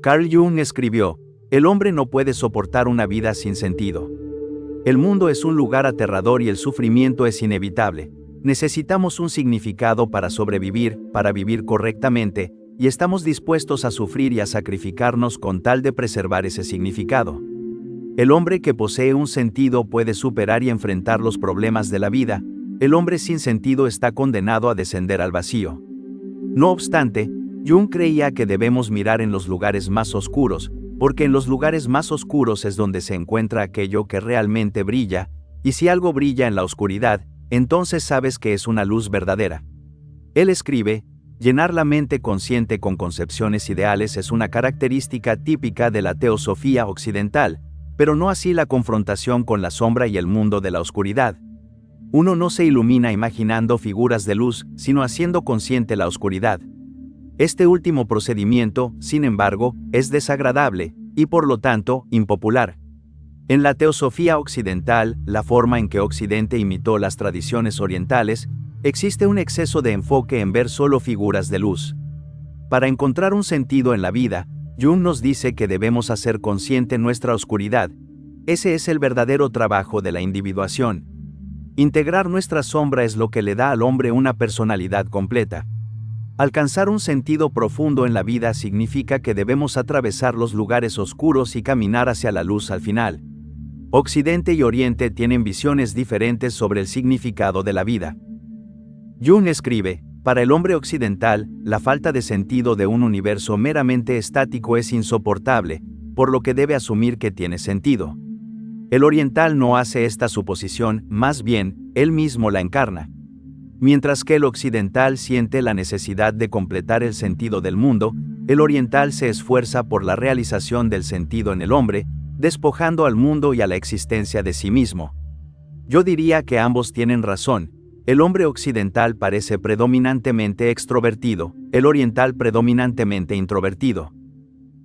Carl Jung escribió: "El hombre no puede soportar una vida sin sentido. El mundo es un lugar aterrador y el sufrimiento es inevitable. Necesitamos un significado para sobrevivir, para vivir correctamente, y estamos dispuestos a sufrir y a sacrificarnos con tal de preservar ese significado. El hombre que posee un sentido puede superar y enfrentar los problemas de la vida. El hombre sin sentido está condenado a descender al vacío". No obstante, Jung creía que debemos mirar en los lugares más oscuros, porque en los lugares más oscuros es donde se encuentra aquello que realmente brilla, y si algo brilla en la oscuridad, entonces sabes que es una luz verdadera. Él escribe: "Llenar la mente consciente con concepciones ideales es una característica típica de la teosofía occidental, pero no así la confrontación con la sombra y el mundo de la oscuridad. Uno no se ilumina imaginando figuras de luz, sino haciendo consciente la oscuridad. Este último procedimiento, sin embargo, es desagradable, y por lo tanto, impopular. En la teosofía occidental, la forma en que Occidente imitó las tradiciones orientales, existe un exceso de enfoque en ver solo figuras de luz. Para encontrar un sentido en la vida, Jung nos dice que debemos hacer consciente nuestra oscuridad. Ese es el verdadero trabajo de la individuación. Integrar nuestra sombra es lo que le da al hombre una personalidad completa. Alcanzar un sentido profundo en la vida significa que debemos atravesar los lugares oscuros y caminar hacia la luz al final. Occidente y Oriente tienen visiones diferentes sobre el significado de la vida". Jung escribe: "Para el hombre occidental, la falta de sentido de un universo meramente estático es insoportable, por lo que debe asumir que tiene sentido. El oriental no hace esta suposición, más bien, él mismo la encarna. Mientras que el occidental siente la necesidad de completar el sentido del mundo, el oriental se esfuerza por la realización del sentido en el hombre, despojando al mundo y a la existencia de sí mismo. Yo diría que ambos tienen razón. El hombre occidental parece predominantemente extrovertido, el oriental predominantemente introvertido.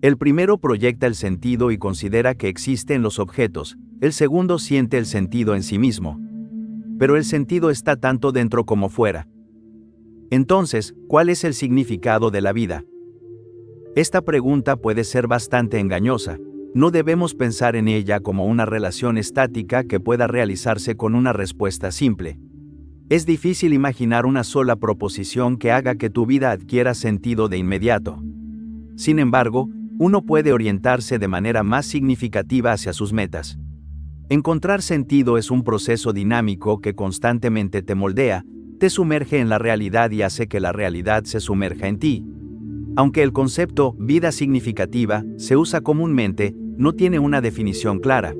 El primero proyecta el sentido y considera que existe en los objetos, el segundo siente el sentido en sí mismo. Pero el sentido está tanto dentro como fuera. Entonces, ¿cuál es el significado de la vida? Esta pregunta puede ser bastante engañosa. No debemos pensar en ella como una relación estática que pueda realizarse con una respuesta simple. Es difícil imaginar una sola proposición que haga que tu vida adquiera sentido de inmediato. Sin embargo, uno puede orientarse de manera más significativa hacia sus metas. Encontrar sentido es un proceso dinámico que constantemente te moldea, te sumerge en la realidad y hace que la realidad se sumerja en ti. Aunque el concepto vida significativa se usa comúnmente, no tiene una definición clara.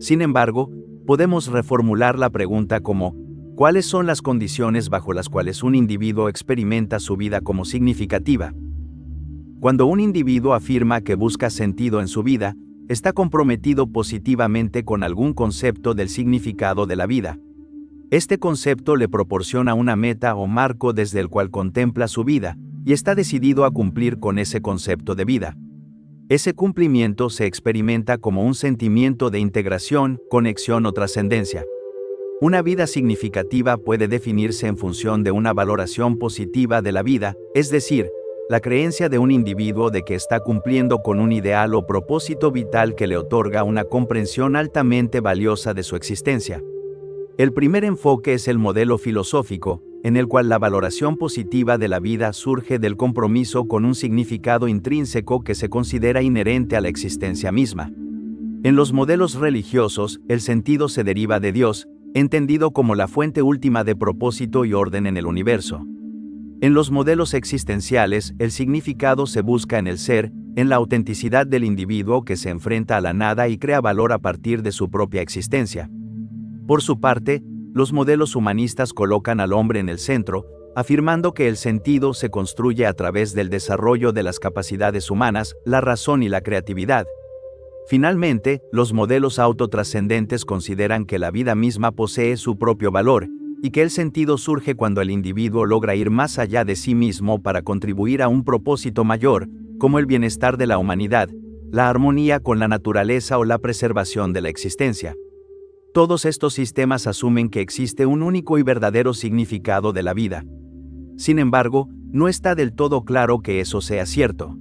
Sin embargo, podemos reformular la pregunta como: ¿cuáles son las condiciones bajo las cuales un individuo experimenta su vida como significativa? Cuando un individuo afirma que busca sentido en su vida, está comprometido positivamente con algún concepto del significado de la vida. Este concepto le proporciona una meta o marco desde el cual contempla su vida, y está decidido a cumplir con ese concepto de vida. Ese cumplimiento se experimenta como un sentimiento de integración, conexión o trascendencia. Una vida significativa puede definirse en función de una valoración positiva de la vida, es decir, la creencia de un individuo de que está cumpliendo con un ideal o propósito vital que le otorga una comprensión altamente valiosa de su existencia. El primer enfoque es el modelo filosófico, en el cual la valoración positiva de la vida surge del compromiso con un significado intrínseco que se considera inherente a la existencia misma. En los modelos religiosos, el sentido se deriva de Dios, entendido como la fuente última de propósito y orden en el universo. En los modelos existenciales, el significado se busca en el ser, en la autenticidad del individuo que se enfrenta a la nada y crea valor a partir de su propia existencia. Por su parte, los modelos humanistas colocan al hombre en el centro, afirmando que el sentido se construye a través del desarrollo de las capacidades humanas, la razón y la creatividad. Finalmente, los modelos autotrascendentes consideran que la vida misma posee su propio valor, y que el sentido surge cuando el individuo logra ir más allá de sí mismo para contribuir a un propósito mayor, como el bienestar de la humanidad, la armonía con la naturaleza o la preservación de la existencia. Todos estos sistemas asumen que existe un único y verdadero significado de la vida. Sin embargo, no está del todo claro que eso sea cierto.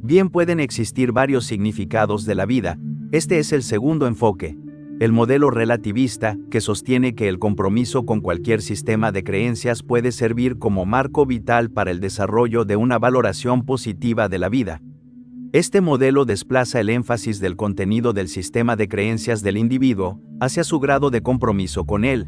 Bien, pueden existir varios significados de la vida. Este es el segundo enfoque, el modelo relativista, que sostiene que el compromiso con cualquier sistema de creencias puede servir como marco vital para el desarrollo de una valoración positiva de la vida. Este modelo desplaza el énfasis del contenido del sistema de creencias del individuo hacia su grado de compromiso con él.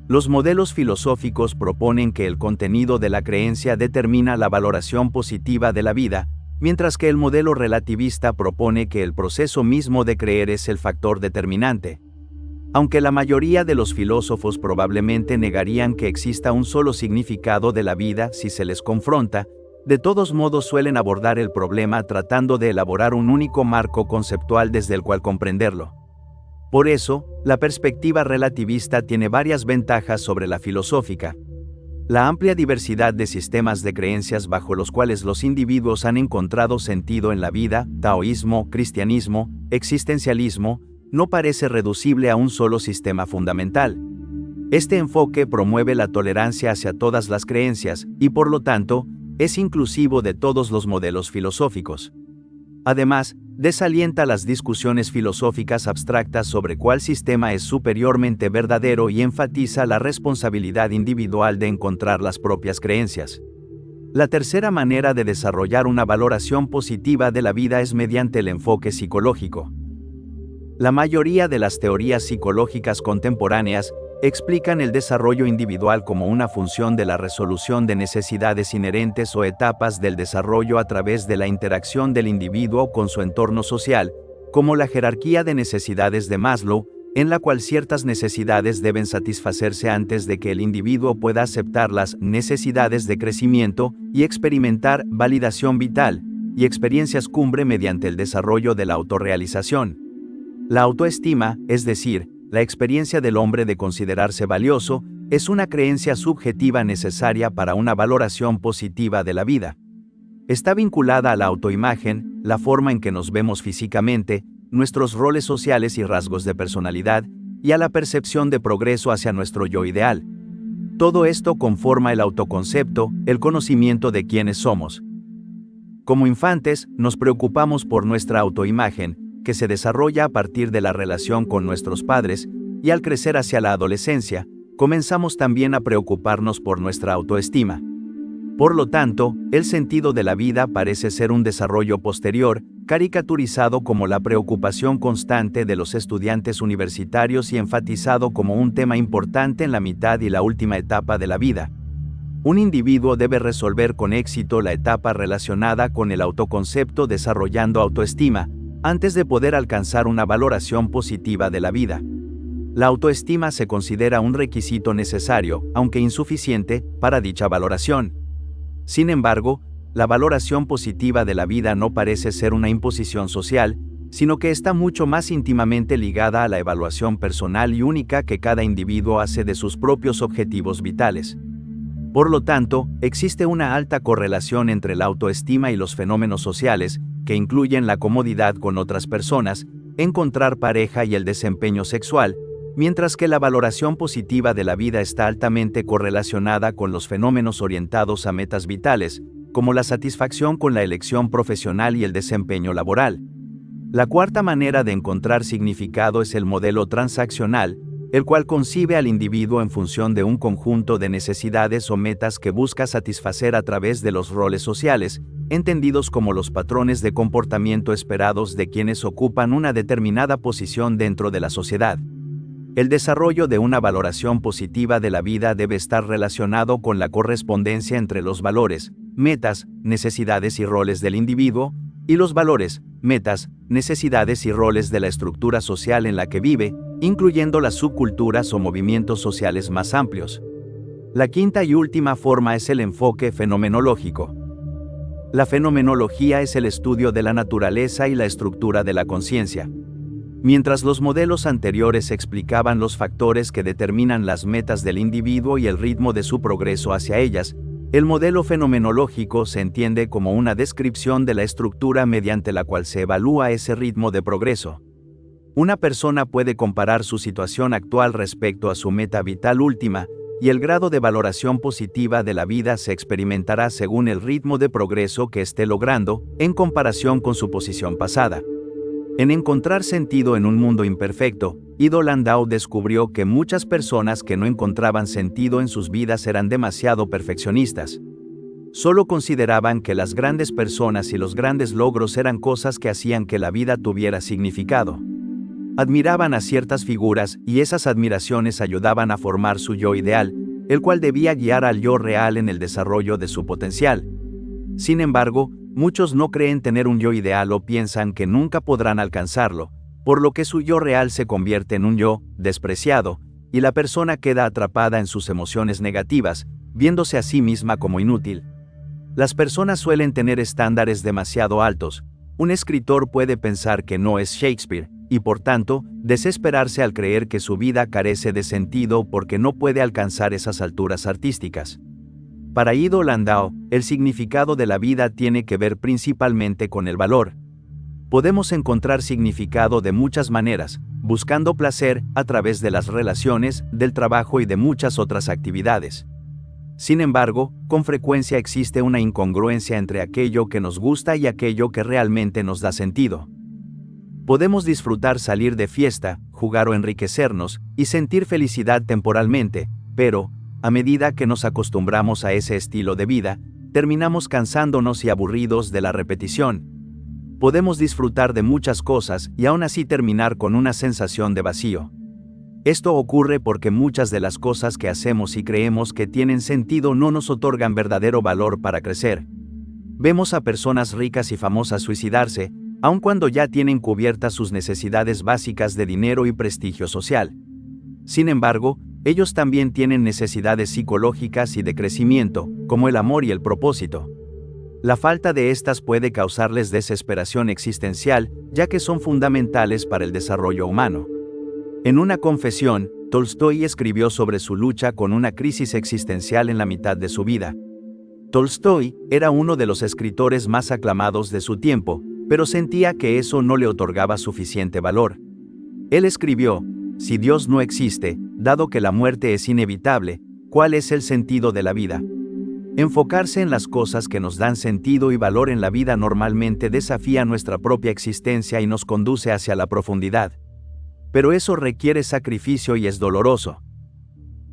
Los modelos filosóficos proponen que el contenido de la creencia determina la valoración positiva de la vida, mientras que el modelo relativista propone que el proceso mismo de creer es el factor determinante. Aunque la mayoría de los filósofos probablemente negarían que exista un solo significado de la vida si se les confronta, de todos modos suelen abordar el problema tratando de elaborar un único marco conceptual desde el cual comprenderlo. Por eso, la perspectiva relativista tiene varias ventajas sobre la filosófica. La amplia diversidad de sistemas de creencias bajo los cuales los individuos han encontrado sentido en la vida, taoísmo, cristianismo, existencialismo, no parece reducible a un solo sistema fundamental. Este enfoque promueve la tolerancia hacia todas las creencias y, por lo tanto, es inclusivo de todos los modelos filosóficos. Además, desalienta las discusiones filosóficas abstractas sobre cuál sistema es superiormente verdadero y enfatiza la responsabilidad individual de encontrar las propias creencias. La tercera manera de desarrollar una valoración positiva de la vida es mediante el enfoque psicológico. La mayoría de las teorías psicológicas contemporáneas explican el desarrollo individual como una función de la resolución de necesidades inherentes o etapas del desarrollo a través de la interacción del individuo con su entorno social, como la jerarquía de necesidades de Maslow, en la cual ciertas necesidades deben satisfacerse antes de que el individuo pueda aceptar las necesidades de crecimiento y experimentar validación vital y experiencias cumbre mediante el desarrollo de la autorrealización. La autoestima, es decir, la experiencia del hombre de considerarse valioso, es una creencia subjetiva necesaria para una valoración positiva de la vida. Está vinculada a la autoimagen, la forma en que nos vemos físicamente, nuestros roles sociales y rasgos de personalidad, y a la percepción de progreso hacia nuestro yo ideal. Todo esto conforma el autoconcepto, el conocimiento de quiénes somos. Como infantes, nos preocupamos por nuestra autoimagen, que se desarrolla a partir de la relación con nuestros padres, y al crecer hacia la adolescencia, comenzamos también a preocuparnos por nuestra autoestima. Por lo tanto, el sentido de la vida parece ser un desarrollo posterior, caricaturizado como la preocupación constante de los estudiantes universitarios y enfatizado como un tema importante en la mitad y la última etapa de la vida. Un individuo debe resolver con éxito la etapa relacionada con el autoconcepto desarrollando autoestima, antes de poder alcanzar una valoración positiva de la vida. La autoestima se considera un requisito necesario, aunque insuficiente, para dicha valoración. Sin embargo, la valoración positiva de la vida no parece ser una imposición social, sino que está mucho más íntimamente ligada a la evaluación personal y única que cada individuo hace de sus propios objetivos vitales. Por lo tanto, existe una alta correlación entre la autoestima y los fenómenos sociales, que incluyen la comodidad con otras personas, encontrar pareja y el desempeño sexual, mientras que la valoración positiva de la vida está altamente correlacionada con los fenómenos orientados a metas vitales, como la satisfacción con la elección profesional y el desempeño laboral. La cuarta manera de encontrar significado es el modelo transaccional, el cual concibe al individuo en función de un conjunto de necesidades o metas que busca satisfacer a través de los roles sociales, entendidos como los patrones de comportamiento esperados de quienes ocupan una determinada posición dentro de la sociedad. El desarrollo de una valoración positiva de la vida debe estar relacionado con la correspondencia entre los valores, metas, necesidades y roles del individuo, y los valores, metas, necesidades y roles de la estructura social en la que vive, incluyendo las subculturas o movimientos sociales más amplios. La quinta y última forma es el enfoque fenomenológico. La fenomenología es el estudio de la naturaleza y la estructura de la conciencia. Mientras los modelos anteriores explicaban los factores que determinan las metas del individuo y el ritmo de su progreso hacia ellas, el modelo fenomenológico se entiende como una descripción de la estructura mediante la cual se evalúa ese ritmo de progreso. Una persona puede comparar su situación actual respecto a su meta vital última, y el grado de valoración positiva de la vida se experimentará según el ritmo de progreso que esté logrando, en comparación con su posición pasada. En encontrar sentido en un mundo imperfecto, Ido Landau descubrió que muchas personas que no encontraban sentido en sus vidas eran demasiado perfeccionistas. Solo consideraban que las grandes personas y los grandes logros eran cosas que hacían que la vida tuviera significado. Admiraban a ciertas figuras y esas admiraciones ayudaban a formar su yo ideal, el cual debía guiar al yo real en el desarrollo de su potencial. Sin embargo, muchos no creen tener un yo ideal o piensan que nunca podrán alcanzarlo, por lo que su yo real se convierte en un yo despreciado, y la persona queda atrapada en sus emociones negativas, viéndose a sí misma como inútil. Las personas suelen tener estándares demasiado altos. Un escritor puede pensar que no es Shakespeare, y por tanto, desesperarse al creer que su vida carece de sentido porque no puede alcanzar esas alturas artísticas. Para Ido Landau, el significado de la vida tiene que ver principalmente con el valor. Podemos encontrar significado de muchas maneras, buscando placer a través de las relaciones, del trabajo y de muchas otras actividades. Sin embargo, con frecuencia existe una incongruencia entre aquello que nos gusta y aquello que realmente nos da sentido. Podemos disfrutar salir de fiesta, jugar o enriquecernos, y sentir felicidad temporalmente, pero, a medida que nos acostumbramos a ese estilo de vida, terminamos cansándonos y aburridos de la repetición. Podemos disfrutar de muchas cosas y aún así terminar con una sensación de vacío. Esto ocurre porque muchas de las cosas que hacemos y creemos que tienen sentido no nos otorgan verdadero valor para crecer. Vemos a personas ricas y famosas suicidarse, aun cuando ya tienen cubiertas sus necesidades básicas de dinero y prestigio social. Sin embargo, ellos también tienen necesidades psicológicas y de crecimiento, como el amor y el propósito. La falta de estas puede causarles desesperación existencial, ya que son fundamentales para el desarrollo humano. En una confesión, Tolstói escribió sobre su lucha con una crisis existencial en la mitad de su vida. Tolstói era uno de los escritores más aclamados de su tiempo, pero sentía que eso no le otorgaba suficiente valor. Él escribió: "Si Dios no existe, dado que la muerte es inevitable, ¿cuál es el sentido de la vida?". Enfocarse en las cosas que nos dan sentido y valor en la vida normalmente desafía nuestra propia existencia y nos conduce hacia la profundidad. Pero eso requiere sacrificio y es doloroso.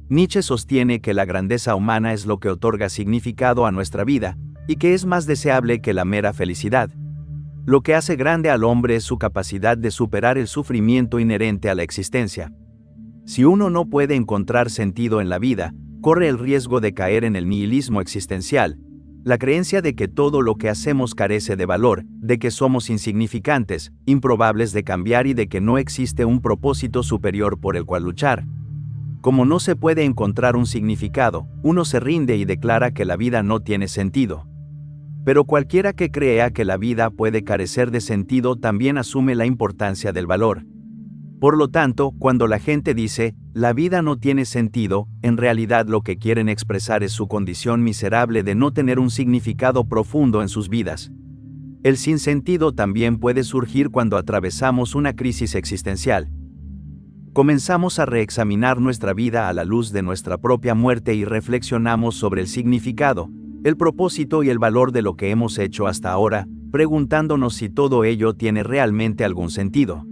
Nietzsche sostiene que la grandeza humana es lo que otorga significado a nuestra vida, y que es más deseable que la mera felicidad. Lo que hace grande al hombre es su capacidad de superar el sufrimiento inherente a la existencia. Si uno no puede encontrar sentido en la vida, corre el riesgo de caer en el nihilismo existencial, la creencia de que todo lo que hacemos carece de valor, de que somos insignificantes, improbables de cambiar y de que no existe un propósito superior por el cual luchar. Como no se puede encontrar un significado, uno se rinde y declara que la vida no tiene sentido. Pero cualquiera que crea que la vida puede carecer de sentido también asume la importancia del valor. Por lo tanto, cuando la gente dice, la vida no tiene sentido, en realidad lo que quieren expresar es su condición miserable de no tener un significado profundo en sus vidas. El sinsentido también puede surgir cuando atravesamos una crisis existencial. Comenzamos a reexaminar nuestra vida a la luz de nuestra propia muerte y reflexionamos sobre el significado, el propósito y el valor de lo que hemos hecho hasta ahora, preguntándonos si todo ello tiene realmente algún sentido.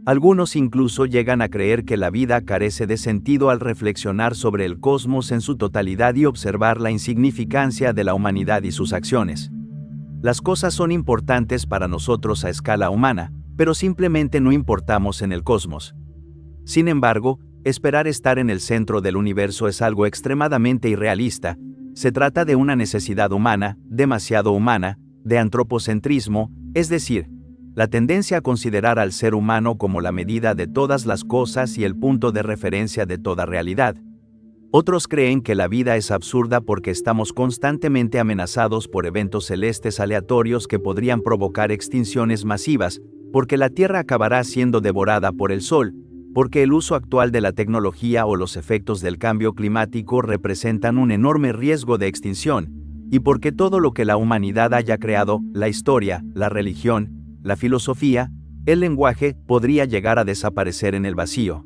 Algunos incluso llegan a creer que la vida carece de sentido al reflexionar sobre el cosmos en su totalidad y observar la insignificancia de la humanidad y sus acciones. Las cosas son importantes para nosotros a escala humana, pero simplemente no importamos en el cosmos. Sin embargo, esperar estar en el centro del universo es algo extremadamente irrealista. Se trata de una necesidad humana, demasiado humana, de antropocentrismo, es decir, la tendencia a considerar al ser humano como la medida de todas las cosas y el punto de referencia de toda realidad. Otros creen que la vida es absurda porque estamos constantemente amenazados por eventos celestes aleatorios que podrían provocar extinciones masivas, porque la Tierra acabará siendo devorada por el Sol, porque el uso actual de la tecnología o los efectos del cambio climático representan un enorme riesgo de extinción, y porque todo lo que la humanidad haya creado, la historia, la religión, la filosofía, el lenguaje, podría llegar a desaparecer en el vacío.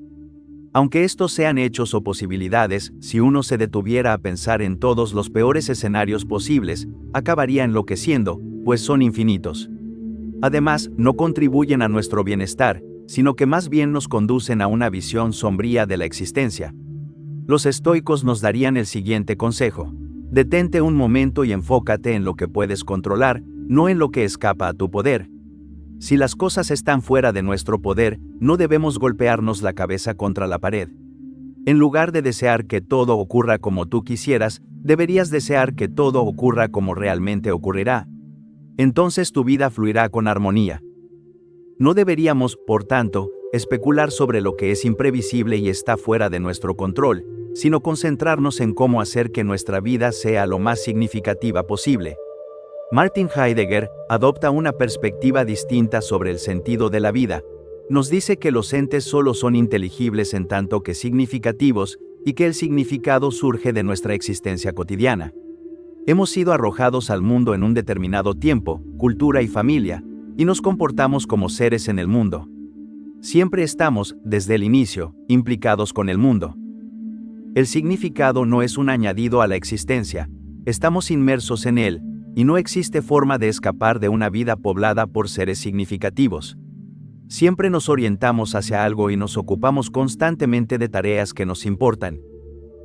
Aunque estos sean hechos o posibilidades, si uno se detuviera a pensar en todos los peores escenarios posibles, acabaría enloqueciendo, pues son infinitos. Además, no contribuyen a nuestro bienestar, sino que más bien nos conducen a una visión sombría de la existencia. Los estoicos nos darían el siguiente consejo: detente un momento y enfócate en lo que puedes controlar, no en lo que escapa a tu poder. Si las cosas están fuera de nuestro poder, no debemos golpearnos la cabeza contra la pared. En lugar de desear que todo ocurra como tú quisieras, deberías desear que todo ocurra como realmente ocurrirá. Entonces tu vida fluirá con armonía. No deberíamos, por tanto, especular sobre lo que es imprevisible y está fuera de nuestro control, sino concentrarnos en cómo hacer que nuestra vida sea lo más significativa posible. Martin Heidegger adopta una perspectiva distinta sobre el sentido de la vida. Nos dice que los entes solo son inteligibles en tanto que significativos, y que el significado surge de nuestra existencia cotidiana. Hemos sido arrojados al mundo en un determinado tiempo, cultura y familia, y nos comportamos como seres en el mundo. Siempre estamos, desde el inicio, implicados con el mundo. El significado no es un añadido a la existencia, estamos inmersos en él, y no existe forma de escapar de una vida poblada por seres significativos. Siempre nos orientamos hacia algo y nos ocupamos constantemente de tareas que nos importan.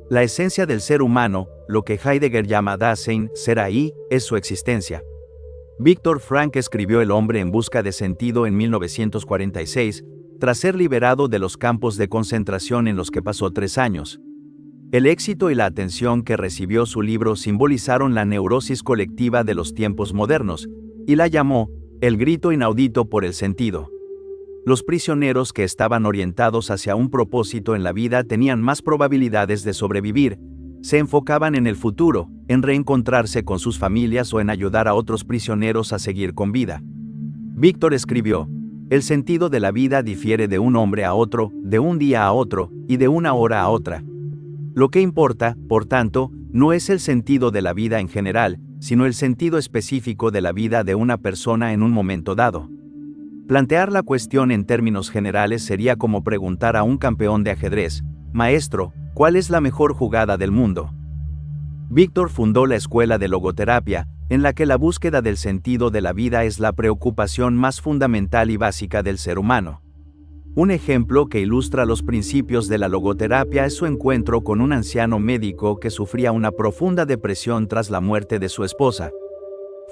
La esencia del ser humano, lo que Heidegger llama Dasein, ser ahí, es su existencia. Viktor Frankl escribió El hombre en busca de sentido en 1946, tras ser liberado de los campos de concentración en los que pasó 3 años. El éxito y la atención que recibió su libro simbolizaron la neurosis colectiva de los tiempos modernos, y la llamó el grito inaudito por el sentido. Los prisioneros que estaban orientados hacia un propósito en la vida tenían más probabilidades de sobrevivir, se enfocaban en el futuro, en reencontrarse con sus familias o en ayudar a otros prisioneros a seguir con vida. Víctor escribió: el sentido de la vida difiere de un hombre a otro, de un día a otro, y de una hora a otra. Lo que importa, por tanto, no es el sentido de la vida en general, sino el sentido específico de la vida de una persona en un momento dado. Plantear la cuestión en términos generales sería como preguntar a un campeón de ajedrez: maestro, ¿cuál es la mejor jugada del mundo? Víctor fundó la escuela de logoterapia, en la que la búsqueda del sentido de la vida es la preocupación más fundamental y básica del ser humano. Un ejemplo que ilustra los principios de la logoterapia es su encuentro con un anciano médico que sufría una profunda depresión tras la muerte de su esposa.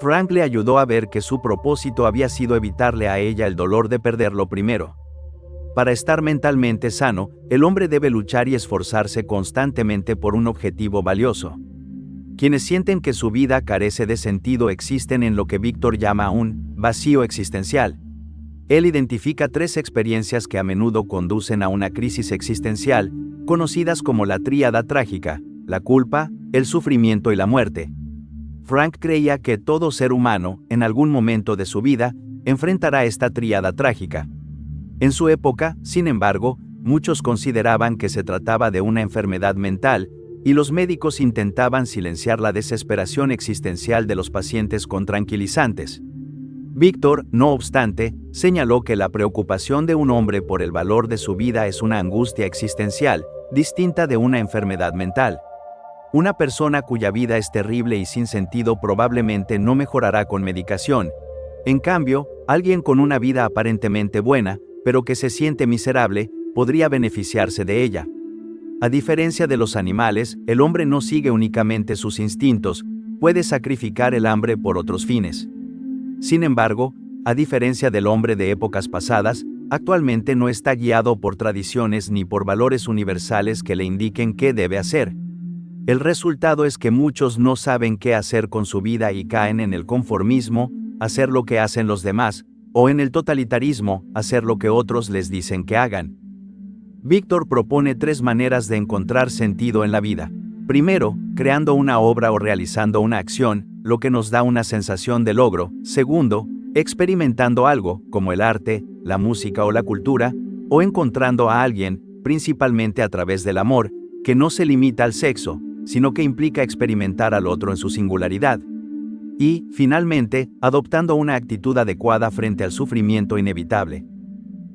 Frank le ayudó a ver que su propósito había sido evitarle a ella el dolor de perderlo primero. Para estar mentalmente sano, el hombre debe luchar y esforzarse constantemente por un objetivo valioso. Quienes sienten que su vida carece de sentido existen en lo que Víctor llama un vacío existencial. Él identifica 3 experiencias que a menudo conducen a una crisis existencial, conocidas como la tríada trágica: la culpa, el sufrimiento y la muerte. Frank creía que todo ser humano, en algún momento de su vida, enfrentará esta tríada trágica. En su época, sin embargo, muchos consideraban que se trataba de una enfermedad mental, y los médicos intentaban silenciar la desesperación existencial de los pacientes con tranquilizantes. Víctor, no obstante, señaló que la preocupación de un hombre por el valor de su vida es una angustia existencial, distinta de una enfermedad mental. Una persona cuya vida es terrible y sin sentido probablemente no mejorará con medicación. En cambio, alguien con una vida aparentemente buena, pero que se siente miserable, podría beneficiarse de ella. A diferencia de los animales, el hombre no sigue únicamente sus instintos, puede sacrificar el hambre por otros fines. Sin embargo, a diferencia del hombre de épocas pasadas, actualmente no está guiado por tradiciones ni por valores universales que le indiquen qué debe hacer. El resultado es que muchos no saben qué hacer con su vida y caen en el conformismo, hacer lo que hacen los demás, o en el totalitarismo, hacer lo que otros les dicen que hagan. Víctor propone 3 maneras de encontrar sentido en la vida. Primero, creando una obra o realizando una acción, lo que nos da una sensación de logro. Segundo, experimentando algo, como el arte, la música o la cultura, o encontrando a alguien, principalmente a través del amor, que no se limita al sexo, sino que implica experimentar al otro en su singularidad. Y, finalmente, adoptando una actitud adecuada frente al sufrimiento inevitable.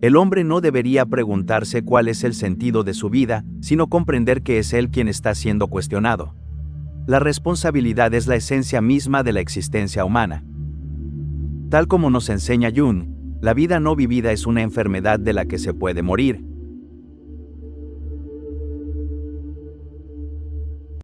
El hombre no debería preguntarse cuál es el sentido de su vida, sino comprender que es él quien está siendo cuestionado. La responsabilidad es la esencia misma de la existencia humana. Tal como nos enseña Jung, la vida no vivida es una enfermedad de la que se puede morir,